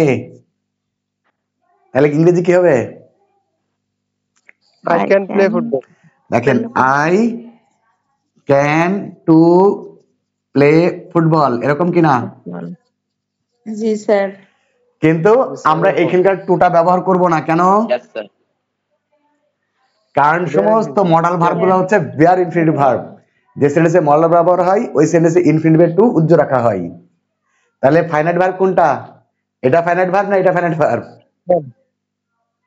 Speaker 1: তাহলে ইংরেজি কি হবে?
Speaker 4: I can play football.
Speaker 1: দেখেন I can two play football, এরকম কিনা?
Speaker 2: জি স্যার।
Speaker 1: কিন্তু আমরা এখানকার টুটা ব্যবহার করব না, কেন?
Speaker 3: Yes sir.
Speaker 1: কারণ সমস্ত মডাল ভার্ব গুলো হচ্ছে বেয়ার ইনফিনিটিভ ভার্ব। যে সেন্টেন্সে মডাল ব্যবহার হয় ওই সেন্টেন্সে ইনফিনিটিভ টু উজ্জ্ব রাখা হয়। তাহলে ফাইনাইট ভার্ব কোনটা? এটা ফাইনাইট ভার্ব না এটা ফাইনাইট ভার্ব?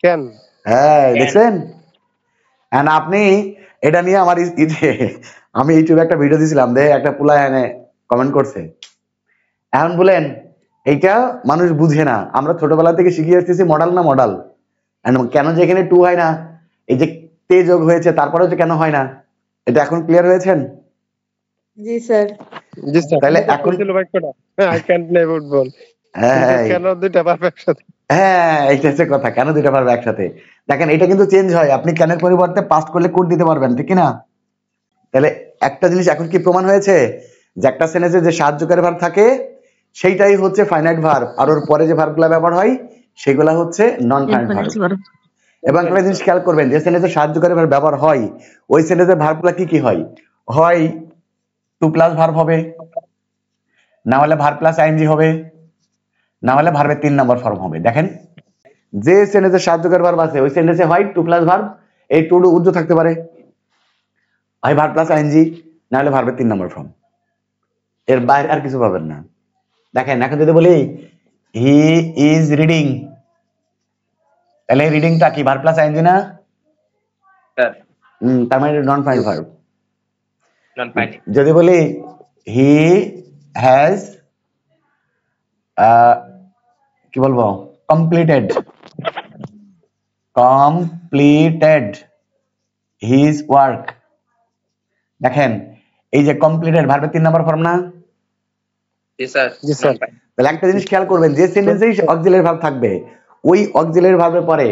Speaker 4: Can.
Speaker 1: হ্যাঁ, দেখছেন? এন্ড আপনি এটা নিয়ে আমার আমি ইউটিউবে একটা ভিডিও দিয়েছিলাম, দে একটা পুলা এনে কমেন্ট করছে। এখন বলেন এইটা মানুষ বুঝে না, আমরা ছোটবেলা থেকে শিখিয়ে আসতেছি মডাল না মডাল, কেন যে এখানে টু হয় না, এই যে তে যোগ হয়েছে তারপরেও যে কেন হয় না, এটা এখন ক্লিয়ার হয়েছেন?
Speaker 2: জি স্যার।
Speaker 4: জি স্যার।
Speaker 1: তাহলে এখন
Speaker 4: ছিল বাক্যটা I can play football.
Speaker 1: হ্যাঁ
Speaker 4: কেন দুইটা ভার্ব একসাথে?
Speaker 1: হ্যাঁ, এইটা হচ্ছে কথা, কেন দুইটা ভার্ব একসাথে। দেখেন এটা কিন্তু চেঞ্জ হয়, আপনি ক্যানের পরিবর্তে পাস্ট করলে কোড দিতে পারবেন, ঠিক না? তাহলে একটা জিনিস এখন কি প্রমাণ হয়েছে, যে একটা সেন্টেন্সে যে সাহায্যকারী ভার্ব থাকে সেইটাই হচ্ছে ফাইনাইট ভার্ব, আর ওর পরে যে ভার্বগুলো ব্যবহার হয় সেগুলা হচ্ছে নন ফাইনাইট ভার্ব। এবং একটা জিনিস খেয়াল করবেন, যে সেন্টেন্সে সাহায্যকারী ভার্ব ব্যবহার হয় ওই সেন্টেন্সের ভার্বগুলো কি কি হয়? হয় টু প্লাস ভার্ব হবে, না হলে ভার্ব প্লাস আইএনজি হবে, না হলে ভার্বের 3 নম্বর ফর্ম হবে। দেখেন যে সেন্টেন্সে সাহায্যকারী ভার্ব আছে ওই সেন্টেন্সে হয় টু প্লাস ভার্ব, এই টু উজ্জ্ব থাকতে পারে, হয় ভার্ব প্লাস আইএনজি, না হলে ভার্বের 3 নম্বর ফর্ম, এর বাইরে আর কিছু পাবেন না। দেখেন এখন যদি বলি হি ইজ রিডিং, তাহলে রিডিংটা কি ভার্ব প্লাস আইএনজি না?
Speaker 3: স্যার।
Speaker 1: তার মানে non finite verb.
Speaker 3: Non finite.
Speaker 1: যদি বলি হি হ্যাজ কি বলবো কমপ্লিটেড হিজ ওয়ার্ক, দেখেন এই যে কমপ্লিটেড ভার্বের 3 নম্বর ফর্ম না?
Speaker 3: জি স্যার।
Speaker 4: জি স্যার।
Speaker 1: তাহলে একটা জিনিস খেয়াল করবেন, যে সেন্টেন্সেই অক্সিলারি ভার্ব থাকবে ওই অক্সিলারি ভার্বের পরে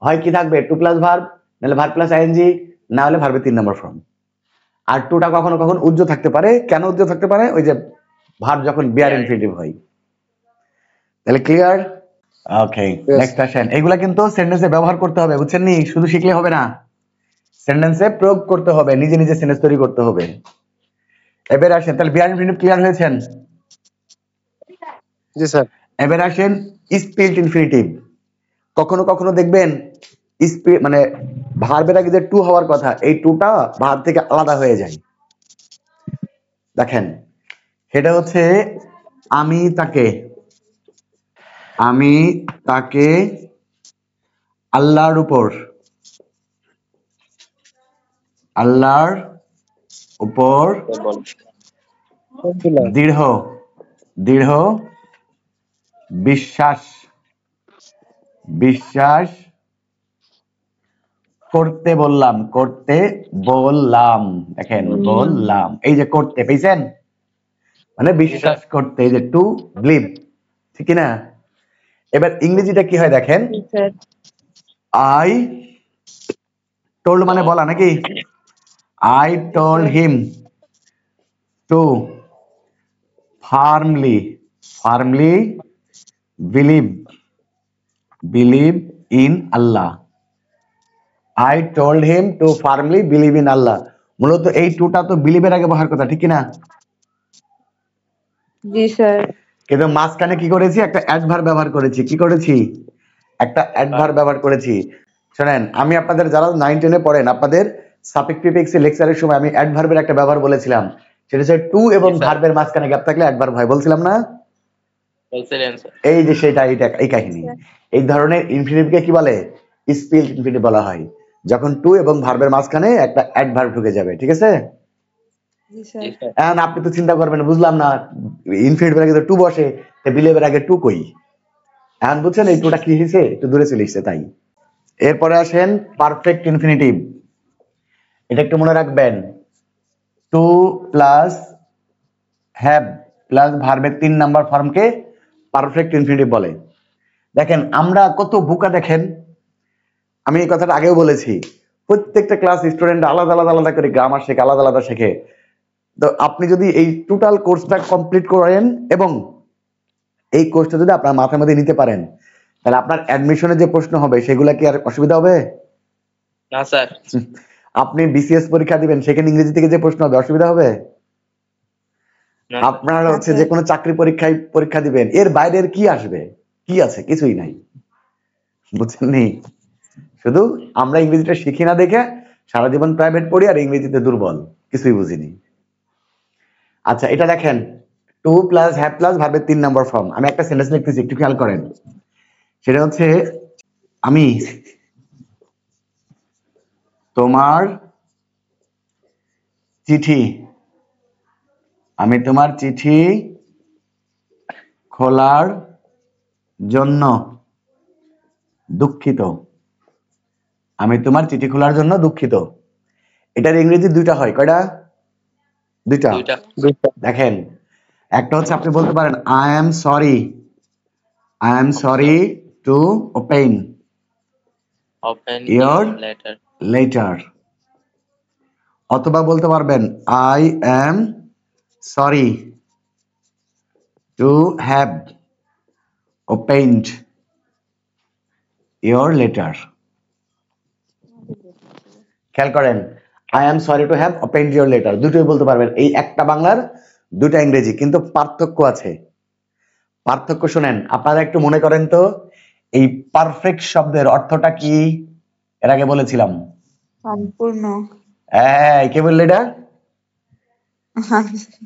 Speaker 1: হয় কি থাকবে টু প্লাস ভার্ব, নাহলে ভার্ব প্লাস আইএনজি, না হলে ভার্বের 3 নম্বর ফর্ম। আর টুটা কখনো কখনো উজ্জ্ব থাকতে পারে, কেন উজ্জ্ব থাকতে পারে? ওই যে ভার্ব যখন বিয়ার ইনফিনিটিভ হয়। তাহলে ক্লিয়ার? ওকে, নেক্সট আসেন। এগুলা কিন্তু সেন্টেন্সে ব্যবহার করতে হবে, বুঝছেন নি? শুধু শিখলে হবে না, সেন্টেন্সে প্রয়োগ করতে হবে, নিজে নিজে সেন্টেন্স তৈরি করতে হবে। এবার আসেন, তাহলে বিয়ার ইনফিনিটিভ ক্লিয়ার হয়েছেন?
Speaker 4: জি স্যার।
Speaker 1: এবার আসেন স্পিল্ট ইনফিনিটিভ। কখনো কখনো দেখবেন মানে ভার্বের আগে যে টু হওয়ার কথা এই টুটা ভার্ব থেকে আলাদা হয়ে যায়। দেখেন সেটা হচ্ছে আমি তাকে আল্লাহর উপর দৃঢ় বিশ্বাস করতে বললাম। দেখেন বললাম, এই যে করতে পেয়েছেন মানে বিশ্বাস করতে, এই যে টু বিলিভ, ঠিক না? এবার ইংরেজিটা কি হয় দেখেন,
Speaker 2: জি স্যার।
Speaker 1: আই টোল্ড মানে বলা নাকি, I told him to firmly believe in Allah. I told him to firmly believe in Allah. মূলত এই টুটা তো বিলিভের আগে ব্যবহার কথা, ঠিক না?
Speaker 2: জি স্যার।
Speaker 1: কিন্তু মাঝখানে কি করেছি, একটা অ্যাডভার্ব ব্যবহার করেছি। কি করেছি? একটা অ্যাডভার্ব ব্যবহার করেছি। শুনেন, আমি আপনাদের যারা 9-10 এ পড়েন আপনাদের সাবজেক্ট প্রিফিক্স লেকচারের সময় আমি অ্যাডভার্বের একটা ব্যবহার বলেছিলাম, সেটা হচ্ছে টু এবং
Speaker 3: Yes, sir.
Speaker 1: ভার্বের মাঝখানে গ্যাপ থাকলে একবার হয়, বলছিলাম না?
Speaker 3: বলছিলেন স্যার।
Speaker 1: এই যে সেটা এই কাহিনী। এই ধরনের ইনফিনিটিভকে কি বলে? স্পিল্ড ইনফিনিটিভ বলা হয়, যখন টু এবং ভার্বের মাঝখানে একটা অ্যাডভার্ব ঢুকে যাবে। ঠিক আছে?
Speaker 2: জি স্যার।
Speaker 3: Yes, sir.
Speaker 1: এখন আপনি তো চিন্তা করবেন, বুঝলাম না, ইনফিনিটিভের আগে তো টু বসে, বিলিভের আগে টু কই? এখন বুঝছেন এই টুটা কি হয়েছে, একটু দূরে চলে এসছে তাই। এরপরে আসেন পারফেক্ট ইনফিনিটিভ। এটা একটু মনে রাখবেন, টু প্লাস হ্যাভ প্লাস ভার্বের 3 নাম্বার ফর্মকে পারফেক্ট ইনফিনিটিভ বলে। দেখেন আমরা কত বোকা, দেখেন আমি এই কথাটা আগেও বলেছি, প্রত্যেকটা ক্লাস স্টুডেন্ট আলাদা আলাদা আলাদা করে গ্রামার শেখে, আলাদা আলাদা শেখে। তো আপনি যদি এই টোটাল কোর্সটা কমপ্লিট করেন এবং এই কোর্সটা যদি আপনার মাথার মধ্যে নিতে পারেন, তাহলে আপনার অ্যাডমিশনে যে প্রশ্ন হবে সেগুলা কি আর অসুবিধা হবে?
Speaker 3: না স্যার।
Speaker 1: আপনি বিসিএস পরীক্ষা দিবেন, সেখানে ইংরেজি থেকে যে প্রশ্ন হবে অসুবিধা হবে?
Speaker 3: না
Speaker 1: আপনারা হচ্ছে যে কোনো চাকরি পরীক্ষা দিবেন, এর বাইরের কি আসবে? কি আছে? কিছুই নাই, বুঝছেন নি? শুধু আমরা ইংরেজিটা শিখি না দেখে সারা জীবন প্রাইভেট পড়ি আর ইংরেজিতে দুর্বল, কিছুই বুঝিনি। আচ্ছা, এটা দেখেন, টু প্লাস হ্যাভ প্লাস ভার্বের 3 নাম্বার ফর্ম। আমি একটা সেন্টেন্স লিখতেছি, একটু খেয়াল করেন। সেটা হচ্ছে, আমি তোমার চিঠি খোলার জন্য দুঃখিত। আমি তোমার চিঠি খোলার জন্য দুঃখিত। এটার ইংরেজি দুইটা হয়, কয়টা? দুইটা।
Speaker 3: দুইটা।
Speaker 1: দেখেন, একটা হচ্ছে আপনি বলতে পারেন I am sorry to open
Speaker 3: open
Speaker 1: Your
Speaker 3: letter.
Speaker 1: Letter, অথবা বলতে পারবেন I am sorry to have opened your letter. খেয়াল করেন, I am sorry to have opened your letter, দুটোই বলতে পারবেন। এই একটা বাংলার, দুটা ইংরেজি, কিন্তু পার্থক্য আছে। পার্থক্য শুনেন, আপনারা একটু মনে করেন তো, এই পারফেক্ট শব্দের অর্থটা কি? এর আগে বলেছিলাম।
Speaker 2: সম্পূর্ণ।
Speaker 1: হ্যাঁ, কে বললে এটা?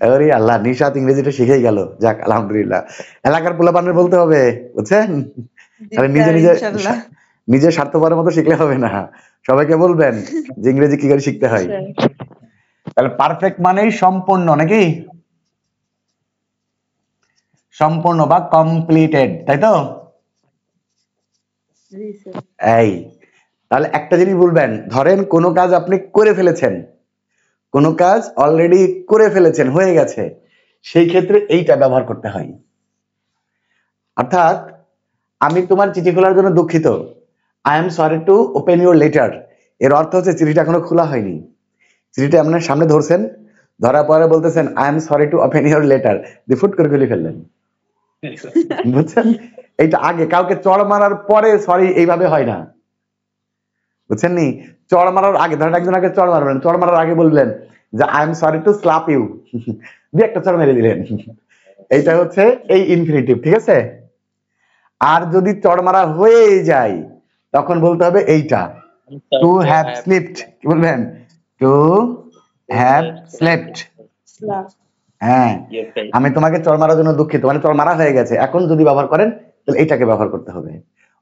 Speaker 1: আরে আল্লাহ, নিশাত ইংরেজিটা শিখেই গেল, যাক আলহামদুলিল্লাহ। এলাকার পোলাপানের বলতে হবে, বুঝছেন? তাহলে
Speaker 2: ইনশাআল্লাহ।
Speaker 1: নিজের স্বার্থপরের মতো শিখলে হবে না, সবাইকে বলবেন যে ইংরেজি কি করে শিখতে হয়। তাহলে পারফেক্ট মানেই সম্পূর্ণ, নাকি? সম্পূর্ণ বা কমপ্লিটেড, তাই তো?
Speaker 2: জি স্যার।
Speaker 1: এই তাহলে একটা জিনিস বলবেন, ধরেন কোনো কাজ আপনি করে ফেলেছেন, কোনো কাজ অলরেডি করে ফেলেছেন, হয়ে গেছে, সেই ক্ষেত্রে এইটা ব্যবহার করতে হয়। অর্থাৎ, আমি তোমার চিঠি খোলার জন্য দুঃখিত, I am sorry to open your letter, এর অর্থ হচ্ছে চিঠিটা এখনো খোলা হয়নি, চিঠিটা আপনার সামনে ধরছেন, ধরার পরে বলতেছেন I am sorry to open your letter, দিয়ে ফুট করে খুলে ফেললেন, বুঝছেন? এইটা আগে কাউকে চড় মারার পরে সরি এইভাবে হয় না, বুঝছেন নি? চড় মারার আগে, ধরেন একজনকে চড় মারবেন, চড় মারার আগে বললেন যে I am sorry to slap you, দিয়ে একটা চড় মেরে দিলেন, এইটা হচ্ছে এই ইনফিনিটিভ। ঠিক আছে? আর যদি চড় মারা হয়ে যায়, তখন বলতে হবে এইটা, টু হ্যাভ স্লিপড। কি বলবেন? To have slept. হ্যাঁ, আমি তোমাকে চড় মারার জন্য দুঃখিত, মানে চড় মারা হয়ে গেছে, এখন যদি ব্যবহার করেন তাহলে এইটাকে ব্যবহার করতে হবে।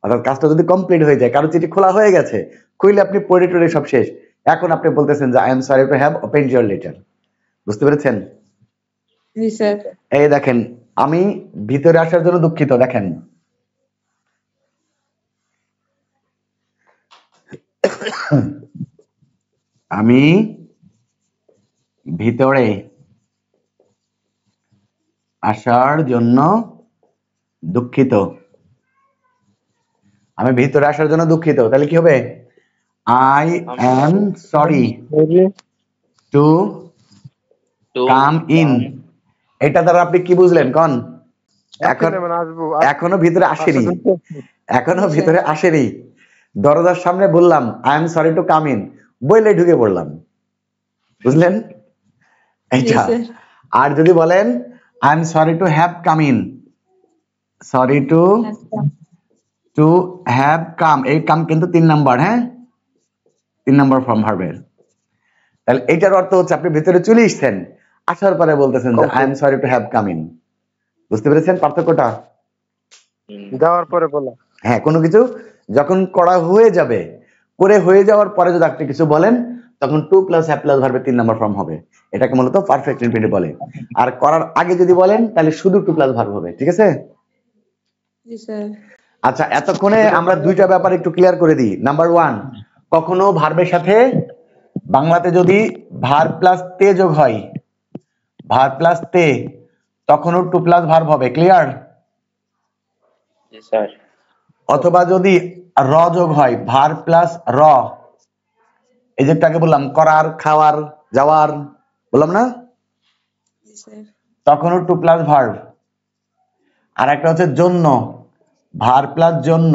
Speaker 1: অর্থাৎ কাজটা যদি কমপ্লিট হয়ে যায়, কারো চিঠি খোলা হয়ে গেছে, কইলে আপনি পড়ে টড়ে সব শেষ, এখন আপনি বলতেছেন যে I am sorry to have opened your letter. বুঝতে পেরেছেন?
Speaker 2: জি স্যার।
Speaker 1: এই দেখেন, আমি ভিতরে আসার জন্য দুঃখিত। দেখেন, আমি ভিতরে আসার জন্য দুঃখিত, আমি ভিতরে আসার জন্য দুঃখিত, তাহলে কি হবে? I am sorry to come in. এটা দ্বারা আপনি কি বুঝলেন কোন? এখনো ভিতরে আসেনি, দরজার সামনে বললাম I am sorry to come in, বইলে ঢুকে পড়লাম, বুঝলেন? এইটা। আর যদি বলেন I am sorry to have come in, sorry to have come, এই কাম কিন্তু 3 নাম্বার, হ্যাঁ, 3 নাম্বার ফর্ম ভার্বের। তাহলে এইটার অর্থ হচ্ছে আপনি ভিতরে চলে এসেছেন, আসার পরে বলতেছেন যে I am sorry to have come in. বুঝতে পেরেছেন পার্থক্যটা?
Speaker 4: যাওয়ার পরে বলা।
Speaker 1: হ্যাঁ, কোনো কিছু যখন করা হয়ে যাবে, করে হয়ে যাওয়ার পরে যদি আপনি কিছু বলেন, তখন টু প্লাস হ্যাভ প্লাস ভার্বের 3 নম্বর ফর্ম হবে। এটাকে মূলত পারফেক্ট ইনফিনিটিভ বলে। আর করার আগে যদি বলেন তাহলে শুধু টু প্লাস ভার্ব হবে। ঠিক আছে?
Speaker 2: জি স্যার।
Speaker 1: আচ্ছা, এতক্ষণে আমরা দুইটা ব্যাপার একটু ক্লিয়ার করে দিই। নাম্বার 1, কখনো ভার্বের সাথে বাংলাতে যদি ভার্ব প্লাস তে যোগ হয়, ভার্ব প্লাস তে, তখনও টু প্লাস ভার্ব হবে। ক্লিয়ার?
Speaker 3: জি স্যার।
Speaker 1: অথবা যদি র যোগ হয়, ভার্ব প্লাস র, এই যেটাকে বললাম করার, খাওয়ার, যাওয়ার, বললাম না,
Speaker 2: জি স্যার।
Speaker 1: তখনও টু প্লাস ভার্ব। আর একটা হচ্ছে জন্য, ভার্ব প্লাস জন্য,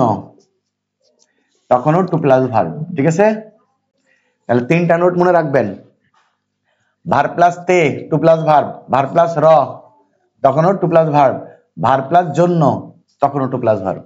Speaker 1: তখনও টু প্লাস ভার্ব। ঠিক আছে? তাহলে 3টা নোট মনে রাখবেন। ভার্ব প্লাস তে to plus verb, verb plus র তখনও to plus verb, verb plus জন্য তখনও টু প্লাস ভার্ব।